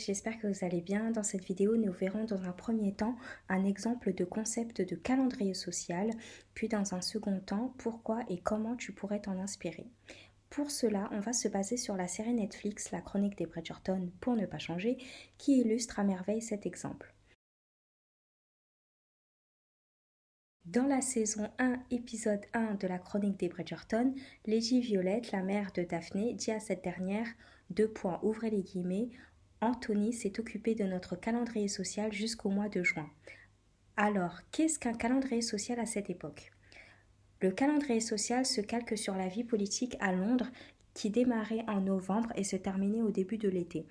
j'espère que vous allez bien. Dans cette vidéo, nous verrons dans un premier temps un exemple de concept de calendrier social, puis dans un second temps, pourquoi et comment tu pourrais t'en inspirer. Pour cela, on va se baser sur la série Netflix La Chronique des Bridgerton, pour ne pas changer, qui illustre à merveille cet exemple. Dans la saison 1, épisode 1 de la Chronique des Bridgerton, Lady Violet, la mère de Daphné, dit à cette dernière, ouvrez les guillemets, Anthony s'est occupé de notre calendrier social jusqu'au mois de juin. Alors, qu'est-ce qu'un calendrier social à cette époque ? Le calendrier social se calque sur la vie politique à Londres qui démarrait en novembre et se terminait au début de l'été.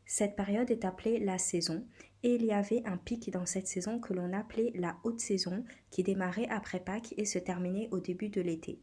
Cette période est appelée la saison et il y avait un pic dans cette saison que l'on appelait la haute saison qui démarrait après Pâques et se terminait au début de l'été.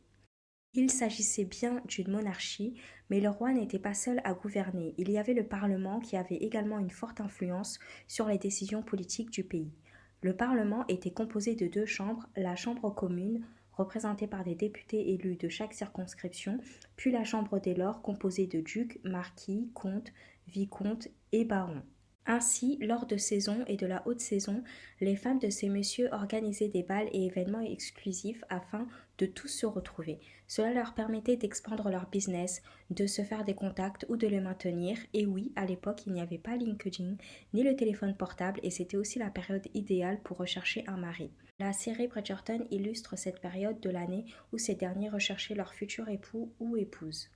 Il s'agissait bien d'une monarchie, mais le roi n'était pas seul à gouverner. Il y avait le Parlement qui avait également une forte influence sur les décisions politiques du pays. Le Parlement était composé de 2 chambres, la Chambre commune, représentée par des députés élus de chaque circonscription, puis la Chambre des Lords composée de ducs, marquis, comtes, vicomtes et barons. Ainsi, lors de saison et de la haute saison, les femmes de ces messieurs organisaient des bals et événements exclusifs afin de tous se retrouver. Cela leur permettait d'expandre leur business, de se faire des contacts ou de les maintenir. Et oui, à l'époque, il n'y avait pas LinkedIn ni le téléphone portable et c'était aussi la période idéale pour rechercher un mari. La série Bridgerton illustre cette période de l'année où ces derniers recherchaient leur futur époux ou épouse.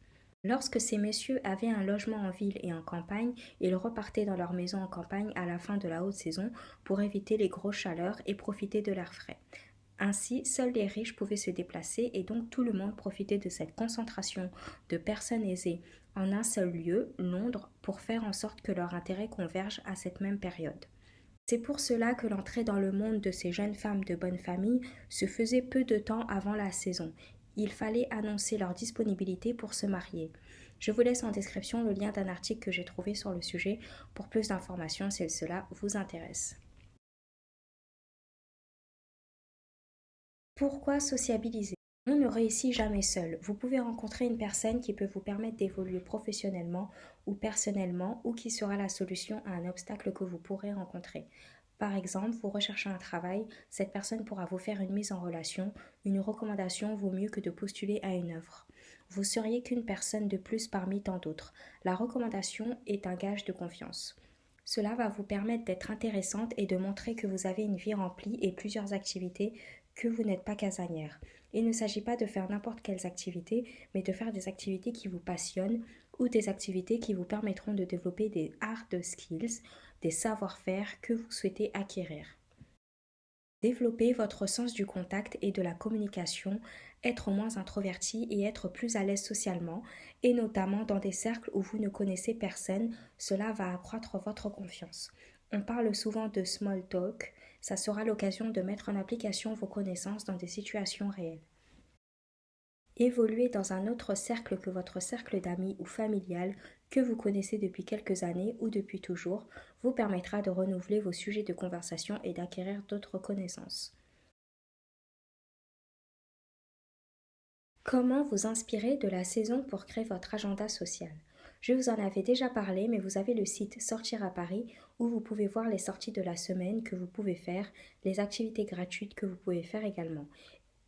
Lorsque ces messieurs avaient un logement en ville et en campagne, ils repartaient dans leur maison en campagne à la fin de la haute saison pour éviter les grosses chaleurs et profiter de l'air frais. Ainsi, seuls les riches pouvaient se déplacer et donc tout le monde profitait de cette concentration de personnes aisées en un seul lieu, Londres, pour faire en sorte que leur intérêt converge à cette même période. C'est pour cela que l'entrée dans le monde de ces jeunes femmes de bonne famille se faisait peu de temps avant la saison. Il fallait annoncer leur disponibilité pour se marier. Je vous laisse en description le lien d'un article que j'ai trouvé sur le sujet pour plus d'informations si cela vous intéresse. Pourquoi sociabiliser ? On ne réussit jamais seul. Vous pouvez rencontrer une personne qui peut vous permettre d'évoluer professionnellement ou personnellement ou qui sera la solution à un obstacle que vous pourrez rencontrer. Par exemple, vous recherchez un travail, cette personne pourra vous faire une mise en relation, une recommandation vaut mieux que de postuler à une offre. Vous seriez qu'une personne de plus parmi tant d'autres. La recommandation est un gage de confiance. Cela va vous permettre d'être intéressante et de montrer que vous avez une vie remplie et plusieurs activités, que vous n'êtes pas casanière. Il ne s'agit pas de faire n'importe quelles activités, mais de faire des activités qui vous passionnent ou des activités qui vous permettront de développer des hard skills, des savoir-faire que vous souhaitez acquérir. Développer votre sens du contact et de la communication, être moins introverti et être plus à l'aise socialement, et notamment dans des cercles où vous ne connaissez personne, cela va accroître votre confiance. On parle souvent de small talk, ça sera l'occasion de mettre en application vos connaissances dans des situations réelles. Évoluer dans un autre cercle que votre cercle d'amis ou familial que vous connaissez depuis quelques années ou depuis toujours vous permettra de renouveler vos sujets de conversation et d'acquérir d'autres connaissances. Comment vous inspirer de la saison pour créer votre agenda social ? Je vous en avais déjà parlé, mais vous avez le site Sortir à Paris où vous pouvez voir les sorties de la semaine que vous pouvez faire, les activités gratuites que vous pouvez faire également.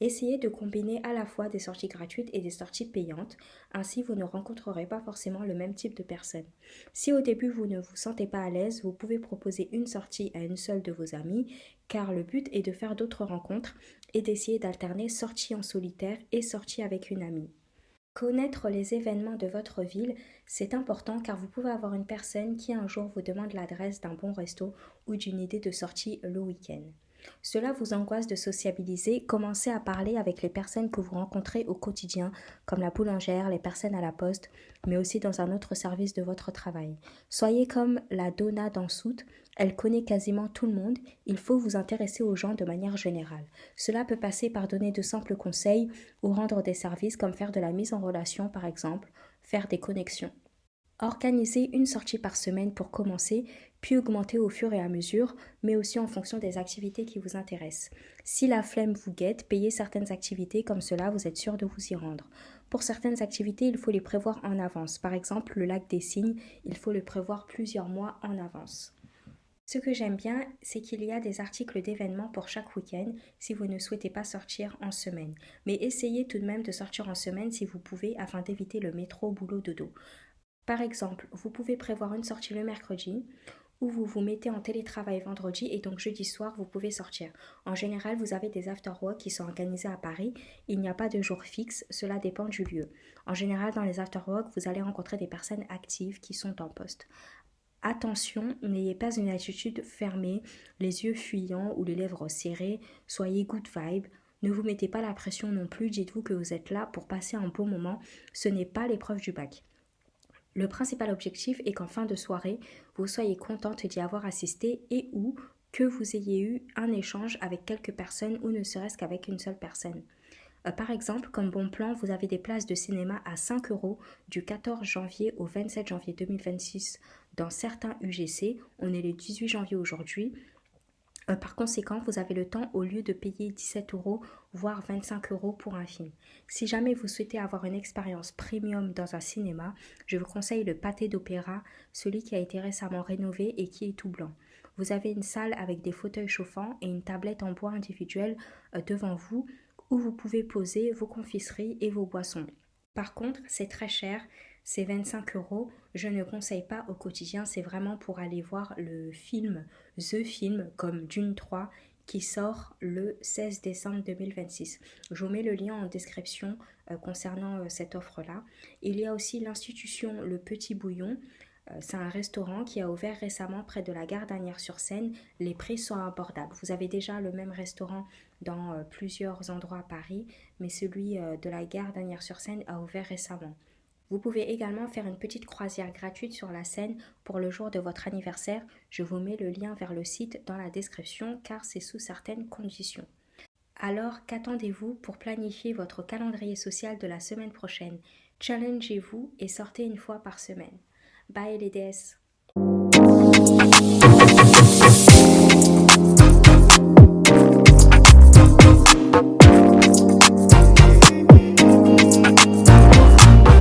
Essayez de combiner à la fois des sorties gratuites et des sorties payantes, ainsi vous ne rencontrerez pas forcément le même type de personnes. Si au début vous ne vous sentez pas à l'aise, vous pouvez proposer une sortie à une seule de vos amies, car le but est de faire d'autres rencontres et d'essayer d'alterner sortie en solitaire et sortie avec une amie. Connaître les événements de votre ville, c'est important car vous pouvez avoir une personne qui un jour vous demande l'adresse d'un bon resto ou d'une idée de sortie le week-end. Cela vous angoisse de sociabiliser, commencez à parler avec les personnes que vous rencontrez au quotidien, comme la boulangère, les personnes à la poste, mais aussi dans un autre service de votre travail. Soyez comme la Donna dans Soot, elle connaît quasiment tout le monde, il faut vous intéresser aux gens de manière générale. Cela peut passer par donner de simples conseils ou rendre des services comme faire de la mise en relation par exemple, faire des connexions. Organisez une sortie par semaine pour commencer, puis augmenter au fur et à mesure, mais aussi en fonction des activités qui vous intéressent. Si la flemme vous guette, payez certaines activités, comme cela vous êtes sûr de vous y rendre. Pour certaines activités, il faut les prévoir en avance. Par exemple, le lac des Cygnes, il faut le prévoir plusieurs mois en avance. Ce que j'aime bien, c'est qu'il y a des articles d'événements pour chaque week-end si vous ne souhaitez pas sortir en semaine. Mais essayez tout de même de sortir en semaine si vous pouvez afin d'éviter le métro boulot dodo. Par exemple, vous pouvez prévoir une sortie le mercredi où vous vous mettez en télétravail vendredi et donc jeudi soir vous pouvez sortir. En général, vous avez des after-work qui sont organisés à Paris. Il n'y a pas de jour fixe, cela dépend du lieu. En général, dans les after-work, vous allez rencontrer des personnes actives qui sont en poste. Attention, n'ayez pas une attitude fermée, les yeux fuyants ou les lèvres serrées, soyez good vibe. Ne vous mettez pas la pression non plus, dites-vous que vous êtes là pour passer un bon moment, ce n'est pas l'épreuve du bac. Le principal objectif est qu'en fin de soirée, vous soyez contente d'y avoir assisté et ou que vous ayez eu un échange avec quelques personnes ou ne serait-ce qu'avec une seule personne. Par exemple, comme bon plan, vous avez des places de cinéma à 5 euros du 14 janvier au 27 janvier 2026 dans certains UGC. On est le 18 janvier aujourd'hui. Par conséquent, vous avez le temps au lieu de payer 17 euros, voire 25 euros pour un film. Si jamais vous souhaitez avoir une expérience premium dans un cinéma, je vous conseille le Pâté d'Opéra, celui qui a été récemment rénové et qui est tout blanc. Vous avez une salle avec des fauteuils chauffants et une tablette en bois individuelle devant vous où vous pouvez poser vos confiseries et vos boissons. Par contre, c'est très cher, c'est 25 euros. Je ne conseille pas au quotidien, c'est vraiment pour aller voir le film, The Film, comme Dune 3, qui sort le 16 décembre 2026. Je vous mets le lien en description concernant cette offre-là. Il y a aussi l'institution Le Petit Bouillon. C'est un restaurant qui a ouvert récemment près de la gare d'Asnières-sur-Seine. Les prix sont abordables. Vous avez déjà le même restaurant dans plusieurs endroits à Paris, mais celui de la gare d'Asnières-sur-Seine a ouvert récemment. Vous pouvez également faire une petite croisière gratuite sur la Seine pour le jour de votre anniversaire. Je vous mets le lien vers le site dans la description car c'est sous certaines conditions. Alors, qu'attendez-vous pour planifier votre calendrier social de la semaine prochaine? Challengez-vous et sortez une fois par semaine. Bye les déesses!